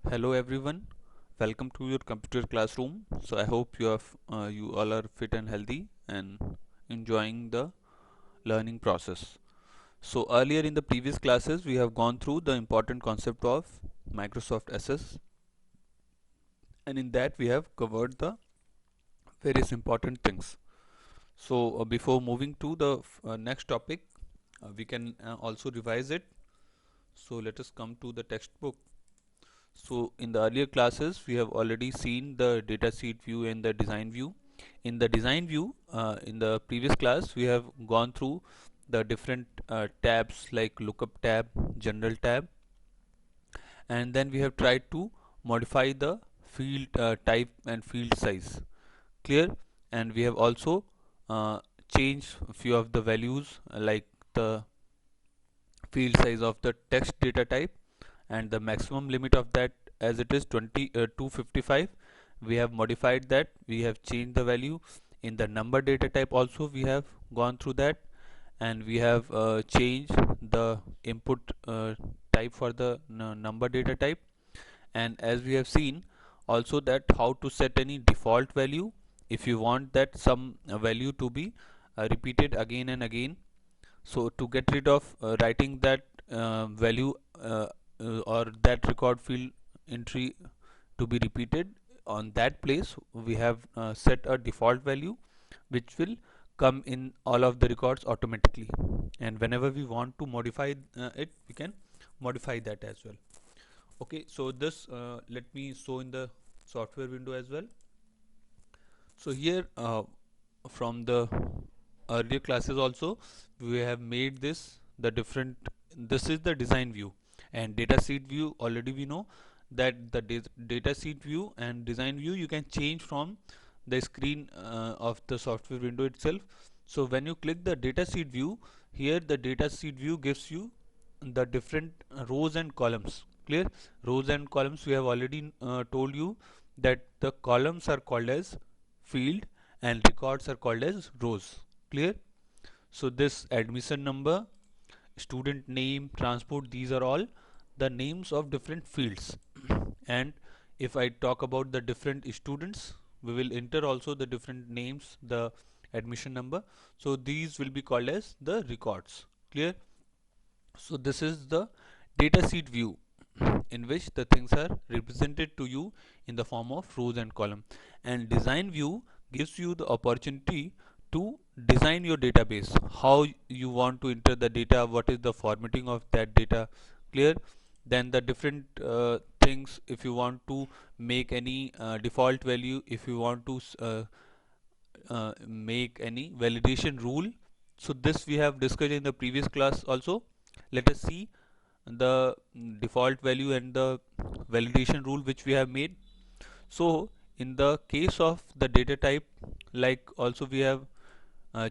Hello everyone, welcome to your computer classroom. So I hope you all are fit and healthy and enjoying the learning process. So earlier in the previous classes we have gone through the important concept of Microsoft Access, and in that we have covered the various important things. So before moving to the next topic, we can also revise it. So let us come to the textbook. So in the earlier classes, we have already seen the datasheet view and the design view. In the design view, in the previous class, we have gone through the different tabs like lookup tab, general tab, and then we have tried to modify the field type and field size. Clear? And we have also uh, changed a few of the values like the field size of the text data type and the maximum limit of that, as it is 255. We have modified that, we have changed the value. In the number data type also we have gone through that, and we have changed the input type for the number data type. And as we have seen also that how to set any default value if you want that some value to be repeated again and again. So to get rid of writing that value or that record field entry to be repeated on that place, we have set a default value which will come in all of the records automatically, and whenever we want to modify it, we can modify that as well. Okay, so this let me show in the software window as well. So here from the earlier classes also we have made this the different, this is the design view and data sheet view. Already we know that the data sheet view and design view you can change from the screen of the software window itself. So when you click the data sheet view, here the data sheet view gives you the different rows and columns. Clear? Rows and columns, we have already told you that the columns are called as field and records are called as rows. Clear? So this admission number, student name, transport, these are all the names of different fields. And if I talk about the different students, we will enter also the different names, the admission number. So these will be called as the records. Clear? So this is the data sheet view in which the things are represented to you in the form of rows and column. And design view gives you the opportunity to design your database, how you want to enter the data, what is the formatting of that data. Clear? Then the different things, if you want to make any default value, if you want to make any validation rule. So this we have discussed in the previous class also. Let us see the default value and the validation rule which we have made. So in the case of the data type, like also we have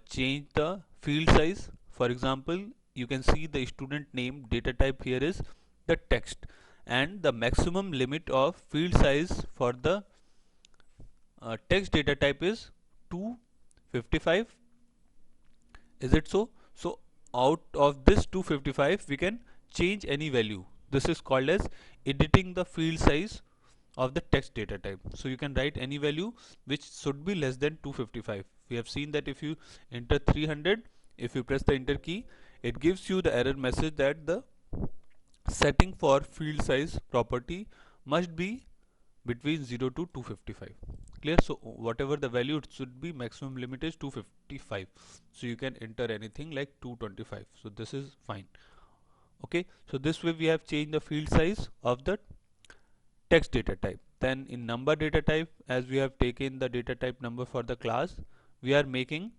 changed the field size. For example, you can see the student name data type here is the text, and the maximum limit of field size for the text data type is 255. Is it so? So out of this 255 we can change any value. This is called as editing the field size of the text data type. So you can write any value which should be less than 255. We have seen that if you enter 300, if you press the enter key, it gives you the error message that the setting for field size property must be between 0 to 255. Clear? So whatever the value, it should be maximum limit is 255. So you can enter anything like 225. So this is fine. Okay, so this way we have changed the field size of the text data type. Then in number data type, as we have taken the data type number for the class, we are making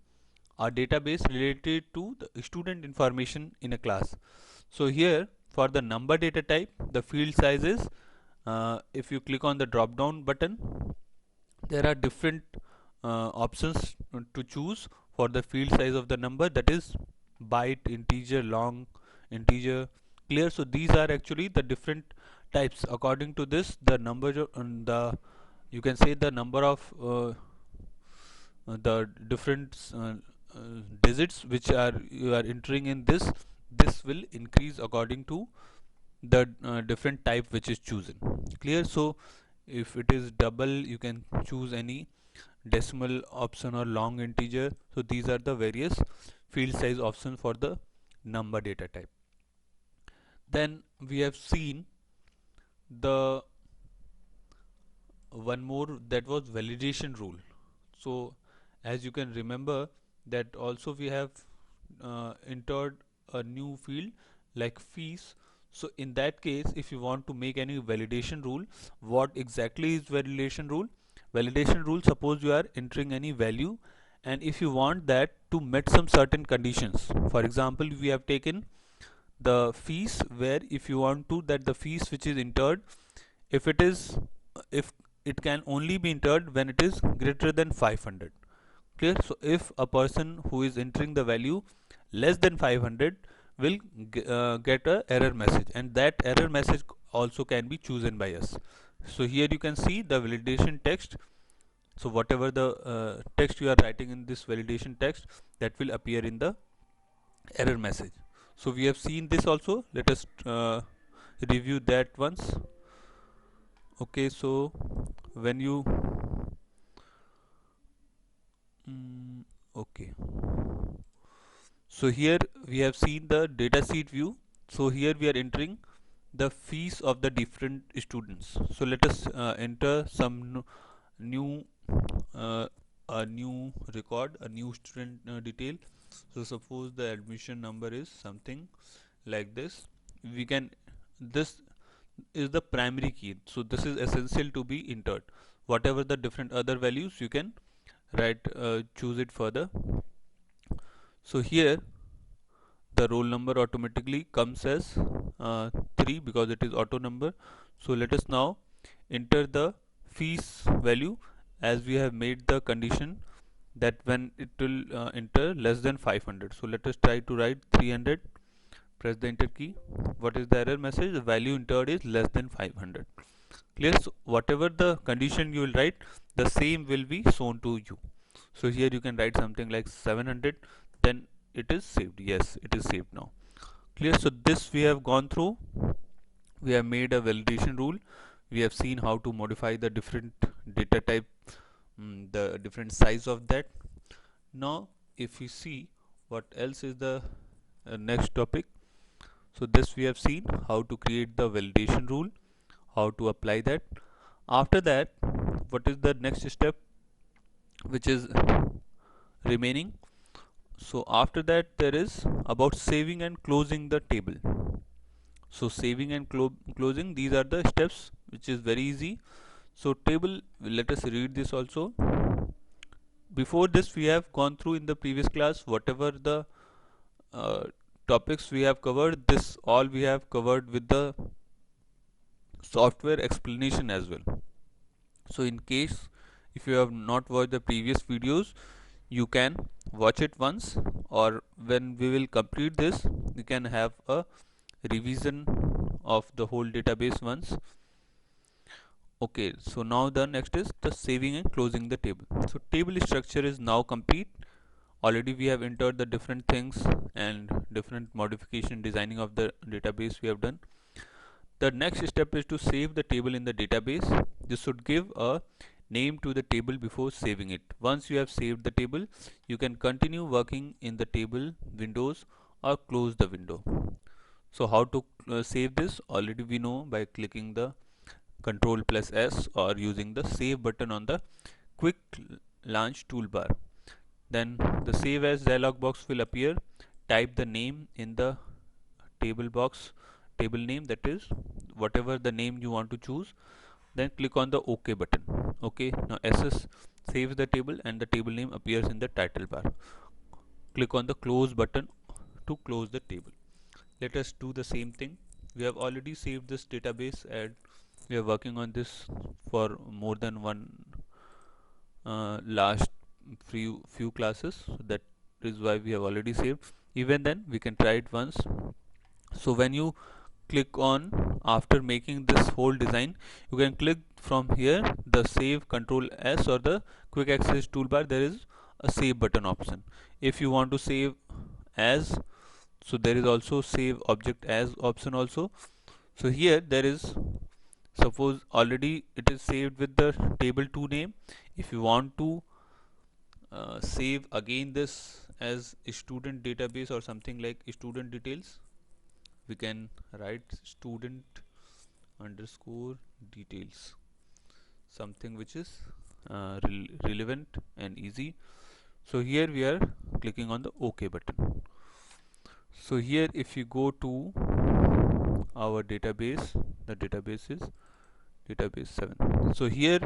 a database related to the student information in a class. So here for the number data type, the field size is, if you click on the drop down button, there are different options to choose for the field size of the number, that is byte, integer, long, integer. Clear? So these are actually the different types. According to this, the number the, you can say the number of the different digits which are you are entering in this will increase according to the different type which is chosen. Clear? So if it is double, you can choose any decimal option or long integer. So these are the various field size options for the number data type. Then we have seen the one more, that was validation rule. So as you can remember that also we have entered a new field like fees. So in that case, if you want to make any validation rule, what exactly is validation rule? Validation rule, suppose you are entering any value and if you want that to meet some certain conditions. For example, we have taken the fees where if you want to that the fees which is entered, if it is, if it can only be entered when it is greater than 500. Clear? So if a person who is entering the value less than 500 will get a error message, and that error message also can be chosen by us. So here you can see the validation text. So whatever the text you are writing in this validation text, that will appear in the error message. So we have seen this also. Let us review that once. Okay, so when you okay, so here we have seen the data sheet view. So here we are entering the fees of the different students. So let us enter some new uh, a new record, a new student detail. So suppose the admission number is something like this. We can, this is the primary key, so this is essential to be entered. Whatever the different other values, you can write, choose it further. So here the roll number automatically comes as 3 because it is auto number. So let us now enter the fees value, as we have made the condition that when it will enter less than 500. So let us try to write 300, press the enter key. What is the error message? The value entered is less than 500. Clear? So whatever the condition you will write, the same will be shown to you. So here you can write something like 700, then it is saved. Yes, it is saved now. Clear? So this we have gone through. We have made a validation rule. We have seen how to modify the different data type, the different size of that. Now if we see what else is the next topic. So this we have seen how to create the validation rule, how to apply that. After that, what is the next step which is remaining? So after that, there is about saving and closing the table. So saving and closing, these are the steps which is very easy. So table, let us read this also. Before this we have gone through in the previous class whatever the uh, topics we have covered, this all we have covered with the software explanation as well. So in case if you have not watched the previous videos, you can watch it once, or when we will complete this, you can have a revision of the whole database once. Okay, so now the next is the saving and closing the table. So table structure is now complete. Already we have entered the different things and different modification designing of the database we have done. The next step is to save the table in the database. This should give a name to the table before saving it. Once you have saved the table, you can continue working in the table windows or close the window. So how to save this? Already we know by clicking the Control plus S or using the save button on the quick launch toolbar. Then the save as dialog box will appear. Type the name in the table box, table name, that is whatever the name you want to choose. Then click on the OK button. Okay, now SS saves the table and the table name appears in the title bar. Click on the close button to close the table. Let us do the same thing. We have already saved this database and we are working on this for more than one last few classes, so that is why we have already saved. Even then we can try it once. So when you click on, after making this whole design, you can click from here the save Control S or the quick access toolbar, there is a save button option. If you want to save as, so there is also save object as option also. So here there is Suppose already it is saved with the table2 name. If you want to save again this as student database or something like student details, we can write student underscore details, something which is relevant and easy. So here we are clicking on the OK button. So here if you go to our database, the database is database 7. So here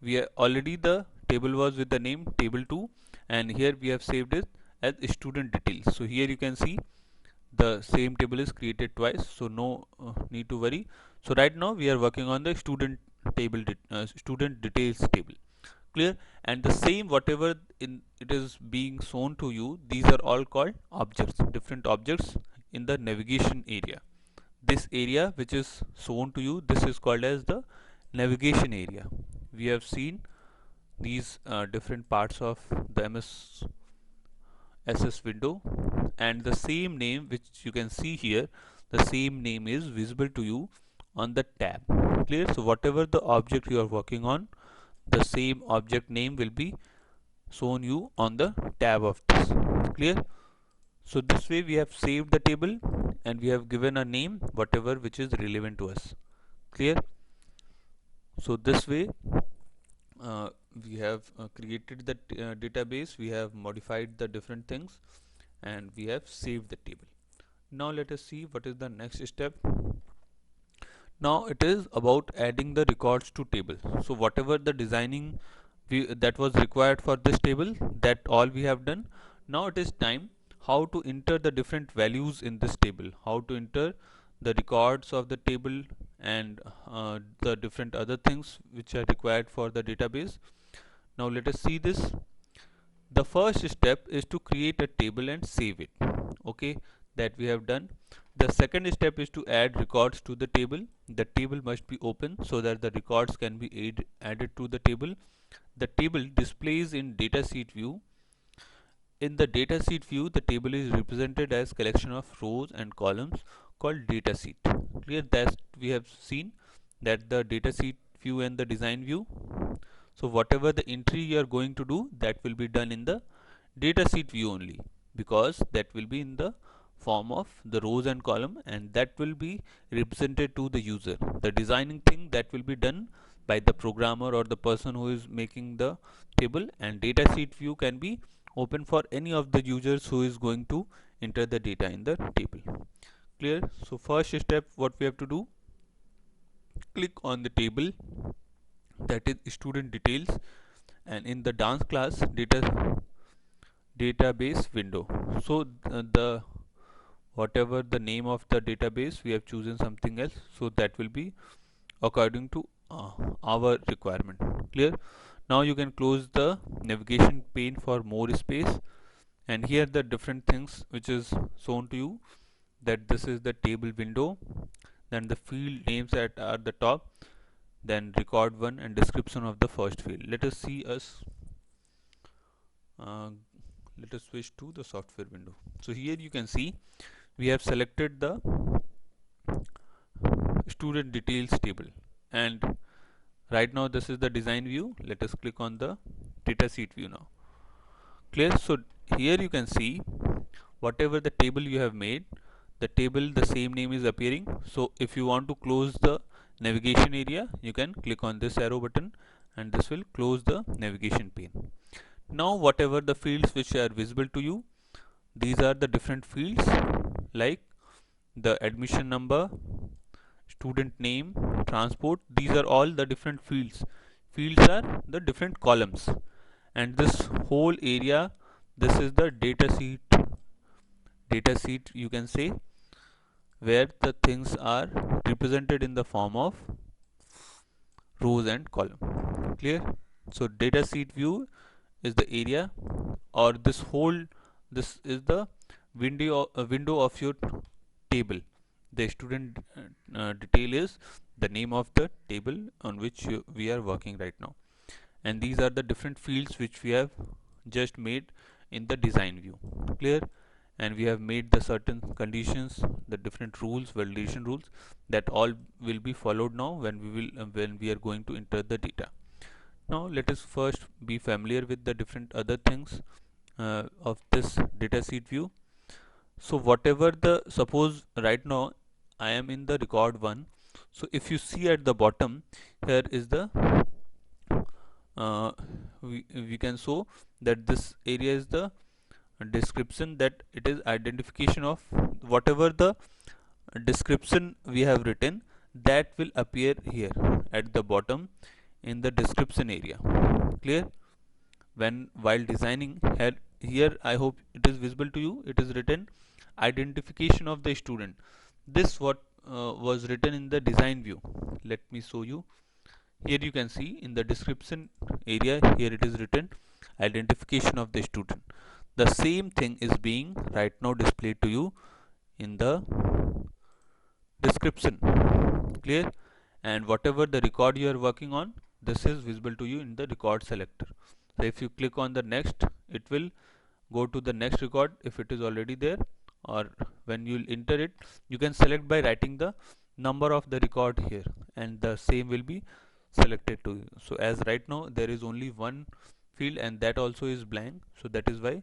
we are already, the table was with the name table2, and here we have saved it as student details. So here you can see the same table is created twice, so no need to worry. So right now we are working on the student details table. Clear? And the same whatever in it is being shown to you, these are all called objects, different objects in the navigation area. This area which is shown to you, this is called as the navigation area. We have seen these different parts of the SS window, and the same name which you can see here, the same name is visible to you on the tab. Clear? So whatever the object you are working on, the same object name will be shown you on the tab of this. Clear? So this way we have saved the table and we have given a name whatever which is relevant to us. Clear? So this way we have created the database, we have modified the different things, and we have saved the table. Now let us see what is the next step. Now it is about adding the records to table. So whatever the designing that was required for this table, that all we have done. Now it is time how to enter the different values in this table, how to enter the records of the table, and the different other things which are required for the database. Now let us see this. The first step is to create a table and save it. Okay, that we have done. The second step is to add records to the table. The table must be open so that the records can be added to the table. The table displays in datasheet view. In the datasheet view, the table is represented as collection of rows and columns called datasheet. Clear? That we have seen that the datasheet view and the design view. So whatever the entry you are going to do, that will be done in the datasheet view only, because that will be in the form of the rows and column, and that will be represented to the user. The designing thing that will be done by the programmer or the person who is making the table, and datasheet view can be open for any of the users who is going to enter the data in the table. Clear? So first step, what we have to do, click on the table, that is student details, and in the dance class database window. So the whatever the name of the database, we have chosen something else, so that will be according to our requirement. Clear? Now you can close the navigation pane for more space, and here the different things which is shown to you, that this is the table window, then the field names that are the top, then record one and description of the first field. Let us see uh, let us switch to the software window. So here you can see we have selected the student details table, and right now this is the design view. Let us click on the datasheet view now. Clear? So here you can see whatever the table you have made, the table, the same name is appearing. So if you want to close the navigation area, you can click on this arrow button, and this will close the navigation pane. Now whatever the fields which are visible to you, these are the different fields, like the admission number, student name, transport. These are all the different fields. Fields are the different columns, and this whole area, this is the data sheet you can say, where the things are represented in the form of rows and column. Clear? So data sheet view is the area, or this is the window of your table. The student detail is the name of the table on which we are working right now, and these are the different fields which we have just made in the design view. Clear? and we have made the certain conditions, the different rules, validation rules, that all will be followed now when we are going to enter the data. Now let us first be familiar with the different other things of this data sheet view. So whatever the, suppose right now I am in the record 1. So if you see at the bottom, here is the uh, we can show that this area is the description, that it is identification of whatever the description we have written, that will appear here at the bottom in the description area. Clear? When while designing here, I hope it is visible to you, it is written identification of the student. This what was written in the design view. Let me show you. Here you can see in the description area, here it is written identification of the student. The same thing is being right now displayed to you in the description. Clear? And whatever the record you are working on, this is visible to you in the record selector. So if you click on the next, it will go to the next record if it is already there, or when you will enter it, you can select by writing the number of the record here, and the same will be selected to you. So as right now there is only one field, and that also is blank, so that is why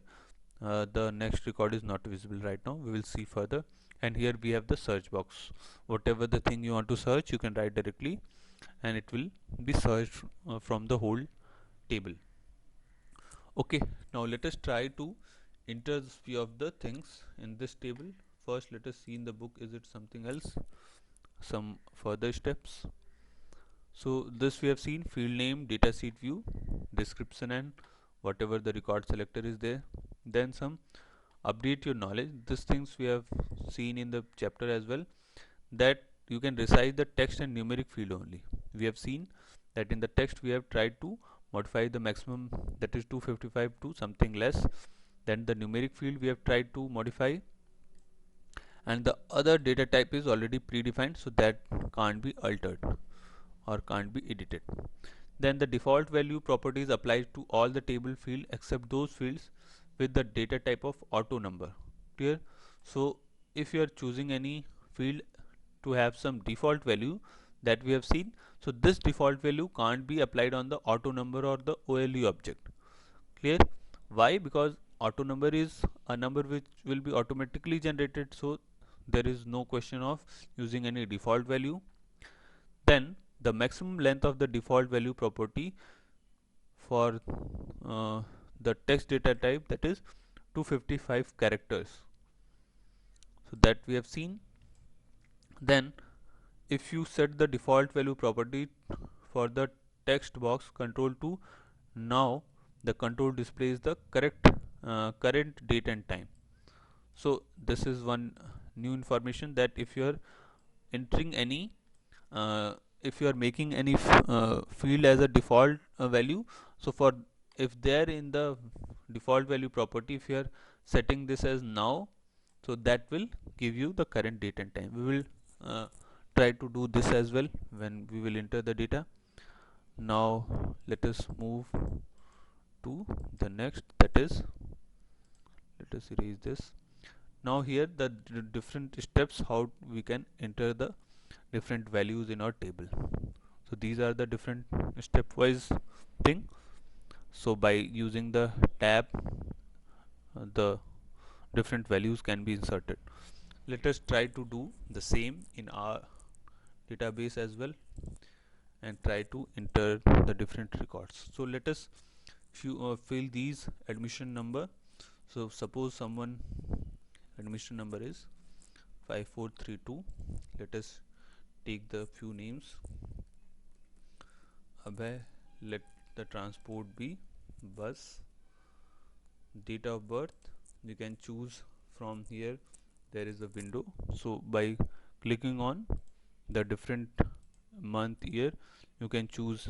the next record is not visible right now. We will see further. And here we have the search box. Whatever the thing you want to search, you can write directly and it will be searched from the whole table. Okay, now let us try to enter the few of the things in this table. First let us see in the book, is it something else, some further steps. So this we have seen: field name, data sheet view, description, and whatever the record selector is there. Then some update your knowledge. These things we have seen in the chapter as well, that you can resize the text and numeric field only. We have seen that in the text we have tried to modify the maximum, that is 255, to something less. Then the numeric field we have tried to modify, and the other data type is already predefined, so that can't be altered or can't be edited. Then the default value properties applies to all the table field except those fields with the data type of auto number. Clear? So if you are choosing any field to have some default value that we have seen, so this default value can't be applied on the auto number or the OLE object. Clear? Why? Because auto number is a number which will be automatically generated, so there is no question of using any default value. Then the maximum length of the default value property for the text data type, that is 255 characters, so that we have seen. Then if you set the default value property for the text box control to, now the control displays the current date and time. So this is one new information, that if you are entering any if you are making any field as a default value, so for if there in the default value property, if you are setting this as now, so that will give you the current date and time. We will try to do this as well when we will enter the data. Now let us move to the next, that is, let us erase this. Now here the different steps how we can enter the different values in our table. So these are the different stepwise thing. So by using the tab, the different values can be inserted. Let us try to do the same in our database as well and try to enter the different records. So let us fill these admission number. So suppose someone admission number is 5432. Let us take the few names. Abhay, let the transport be bus. Date of birth, you can choose from here, there is a window. So by clicking on the different month, year, you can choose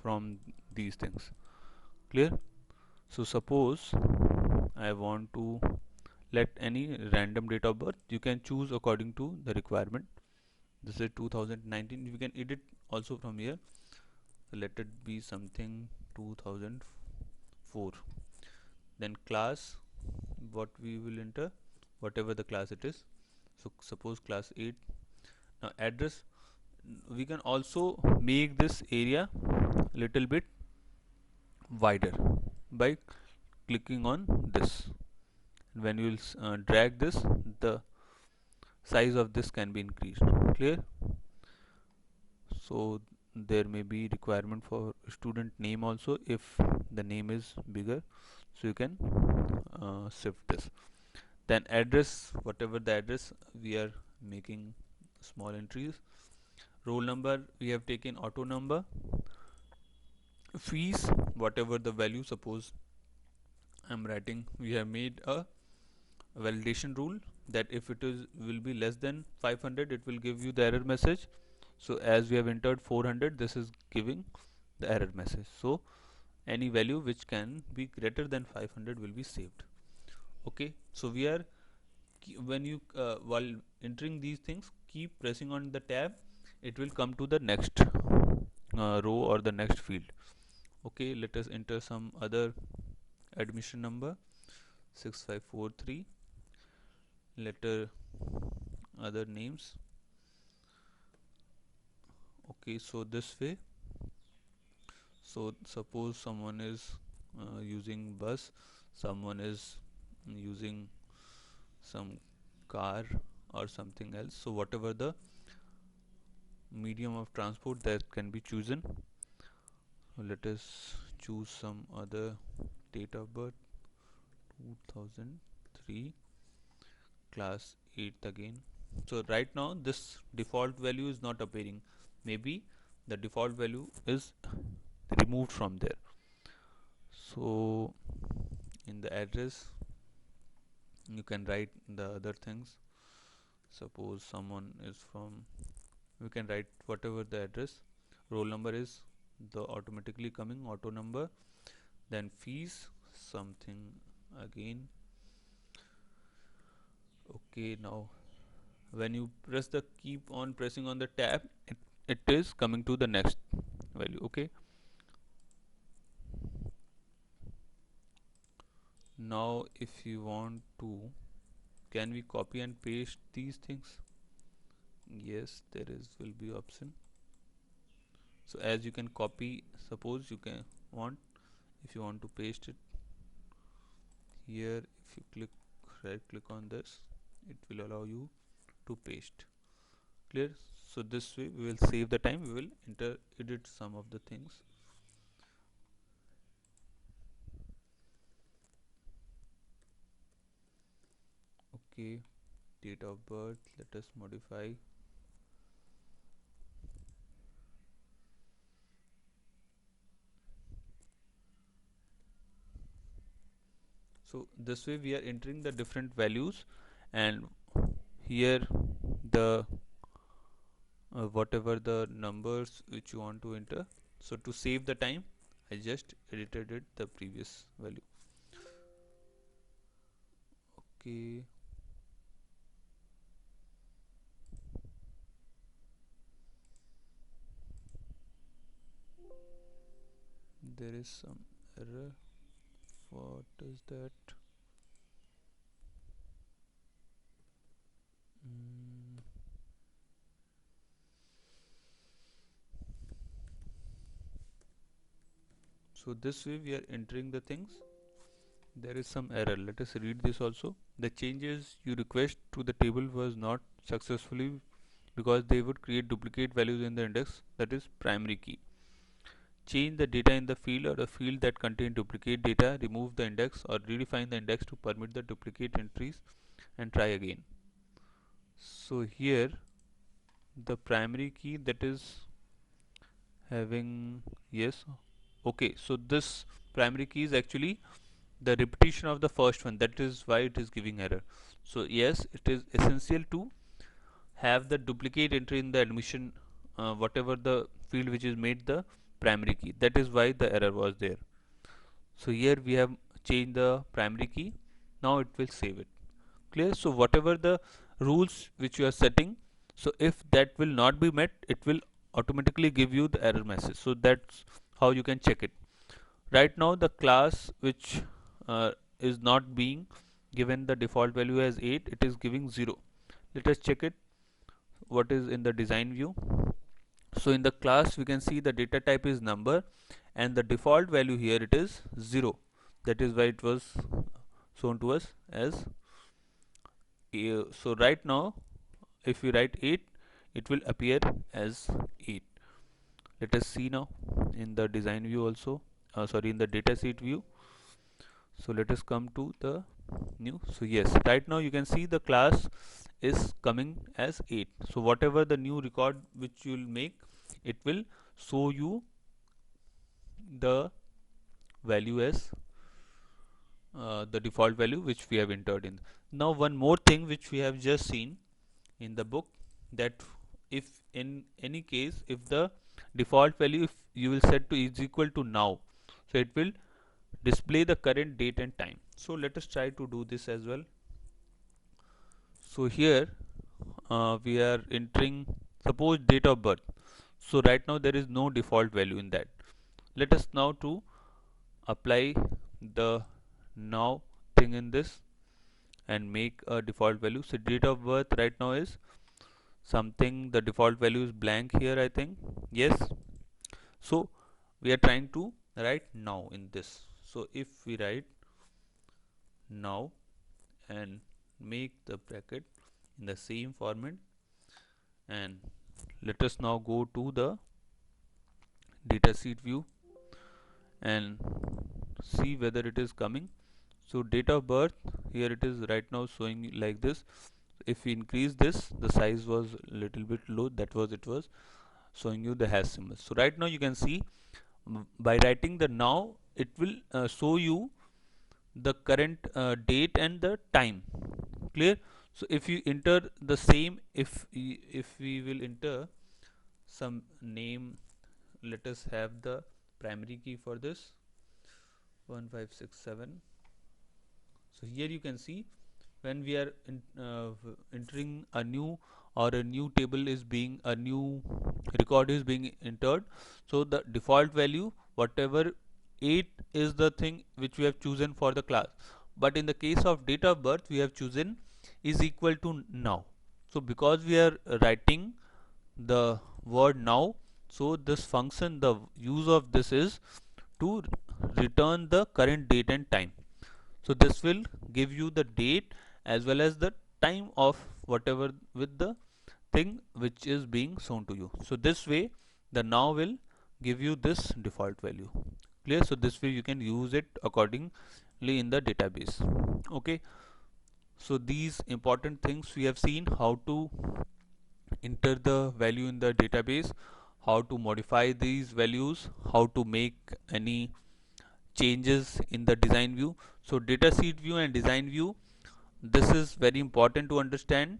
from these things. Clear? So suppose I want to let any random date of birth, you can choose according to the requirement. This is 2019, you can edit also from here. So let it be something 2004. Then class, what we will enter, whatever the class it is. So suppose class 8. Now address, we can also make this area little bit wider by clicking on this. When you will drag this, the size of this can be increased. Clear? So there may be requirement for student name also. If the name is bigger, so you can shift this. Then address, whatever the address, we are making small entries. Roll number, we have taken auto number. Fees, whatever the value, suppose I'm writing, we have made a validation rule that if it is will be less than 500, it will give you the error message. So as we have entered 400, this is giving the error message. So any value which can be greater than 500 will be saved. Okay, so we are when you while entering these things, keep pressing on the tab, it will come to the next row or the next field. Okay, let us enter some other admission number 6543, letter, other names. Okay, so this way, so suppose someone is using bus, someone is using some car or something else, so whatever the medium of transport that can be chosen. So let us choose some other date of birth, 2003, class 8 again. So right now this default value is not appearing, maybe the default value is removed from there. So in the address you can write the other things. Suppose someone is from, we can write whatever the address. Roll number is the automatically coming auto number. Then fees, something again. Okay, now when you press the, keep on pressing on the tab, it is coming to the next value. Okay, now if you want to, can we copy and paste these things? Yes, there is will be option. So as you can copy, suppose you can want, if you want to paste it here, if you click, right click on this, it will allow you to paste. Clear? So this way we will save the time, we will edit some of the things. Okay, date of birth, let us modify. So this way we are entering the different values, and here the whatever the numbers which you want to enter. So to save the time, I just edited it the previous value. Okay, there is some error. What is that? So this way we are entering the things. There is some error. Let us read this also. The changes you request to the table was not successfully because they would create duplicate values in the index, that is primary key. Change the data in the field or the field that contain duplicate data, remove the index or redefine the index to permit the duplicate entries and try again. So here the primary key that is having, yes, okay, so this primary key is actually the repetition of the first one, that is why it is giving error. So yes, it is essential to have the duplicate entry in the admission whatever the field which is made the primary key, that is why the error was there. So here we have changed the primary key, now it will save it. Clear? So whatever the rules which you are setting, so if that will not be met, it will automatically give you the error message. So that's how you can check it. Right now the class which is not being given the default value as 8, it is giving 0. Let us check it what is in the design view. So in the class we can see the data type is number and the default value here it is 0. That is why it was shown to us as so right now if we write 8, it will appear as 8. Let us see now in the design view also, sorry, in the datasheet view. So let us come to the new. So yes, right now you can see the class is coming as 8. So whatever the new record which you will make, it will show you the value as the default value which we have entered in. Now one more thing which we have just seen in the book, that if in any case if the default value if you will set to is equal to now, so it will display the current date and time. So let us try to do this as well. So here we are entering suppose date of birth. So right now there is no default value in that. Let us now to apply the now thing in this and make a default value. So date of birth right now is something, the default value is blank here I think. Yes. So we are trying to write now in this. So if we write now and make the bracket in the same format, and let us now go to the datasheet view and see whether it is coming. So date of birth here it is right now showing like this. If we increase this, the size was a little bit low, that was it was showing you the hash symbol. So right now you can see by writing the now it will show you the current date and the time. Clear? So if you enter the same, if we will enter some name, let us have the primary key for this 1567. So here you can see when we are entering a new or a new table is being, a new record is being entered, so the default value whatever 8 is the thing which we have chosen for the class, but in the case of date of birth we have chosen is equal to now. So because we are writing the word now, so this function, the use of this is to return the current date and time. So this will give you the date as well as the time of whatever with the thing which is being shown to you. So this way the now will give you this default value. Clear? So this way you can use it accordingly in the database. Okay. So these important things we have seen: how to enter the value in the database, how to modify these values, how to make any changes in the design view. So datasheet view and design view, this is very important to understand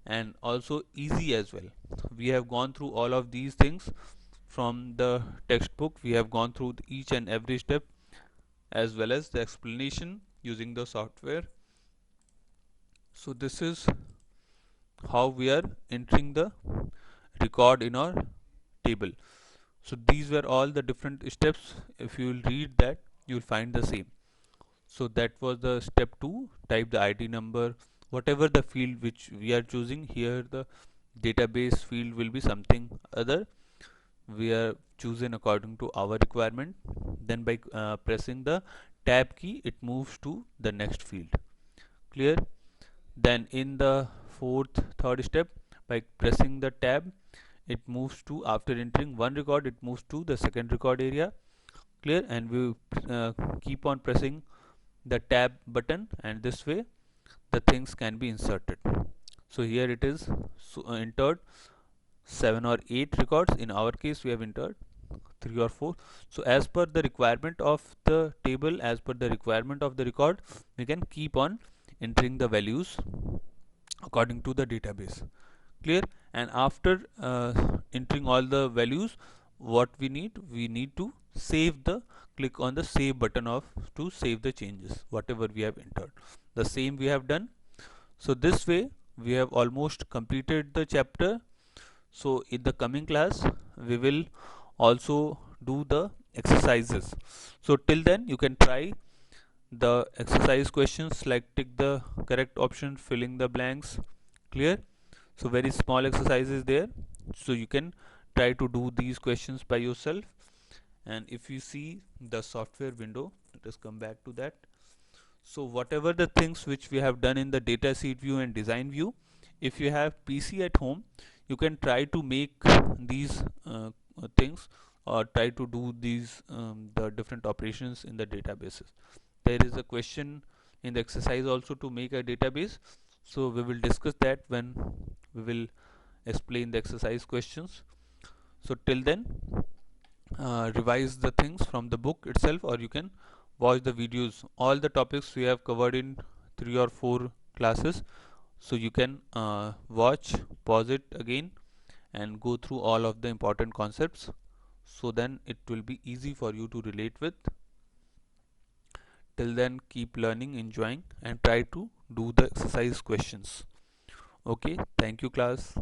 and also easy as well. We have gone through all of these things from the textbook. We have gone through each and every step as well as the explanation using the software. So this is how we are entering the record in our table. So these were all the different steps. If you will read that, you will find the same. So that was the step 2, type the ID number, whatever the field which we are choosing. Here the database field will be something other, we are chosen according to our requirement. Then by pressing the tab key, it moves to the next field. Clear? Then in the third step, by pressing the tab, it moves to, after entering one record, it moves to the second record area. Clear? And we keep on pressing the tab button, and this way the things can be inserted. So here it is entered 7 or 8 records. In our case we have entered 3 or 4. So as per the requirement of the table, as per the requirement of the record, we can keep on entering the values according to the database. Clear? And after entering all the values, what we need to save the, click on the save button of to save the changes whatever we have entered. The same we have done. So this way we have almost completed the chapter. So in the coming class we will also do the exercises. So till then you can try the exercise questions, like tick the correct option, filling the blanks. Clear? So very small exercises there, so you can try to do these questions by yourself. And if you see the software window, let us come back to that. So whatever the things which we have done in the data sheet view and design view, if you have PC at home, you can try to make these things, or try to do these the different operations in the databases. There is a question in the exercise also to make a database, so we will discuss that when we will explain the exercise questions. So till then, revise the things from the book itself, or you can watch the videos. All the topics we have covered in 3 or 4 classes, so you can watch, pause it again, and go through all of the important concepts, so then it will be easy for you to relate with. Till then, keep learning, enjoying, and try to do the exercise questions. Okay, thank you class.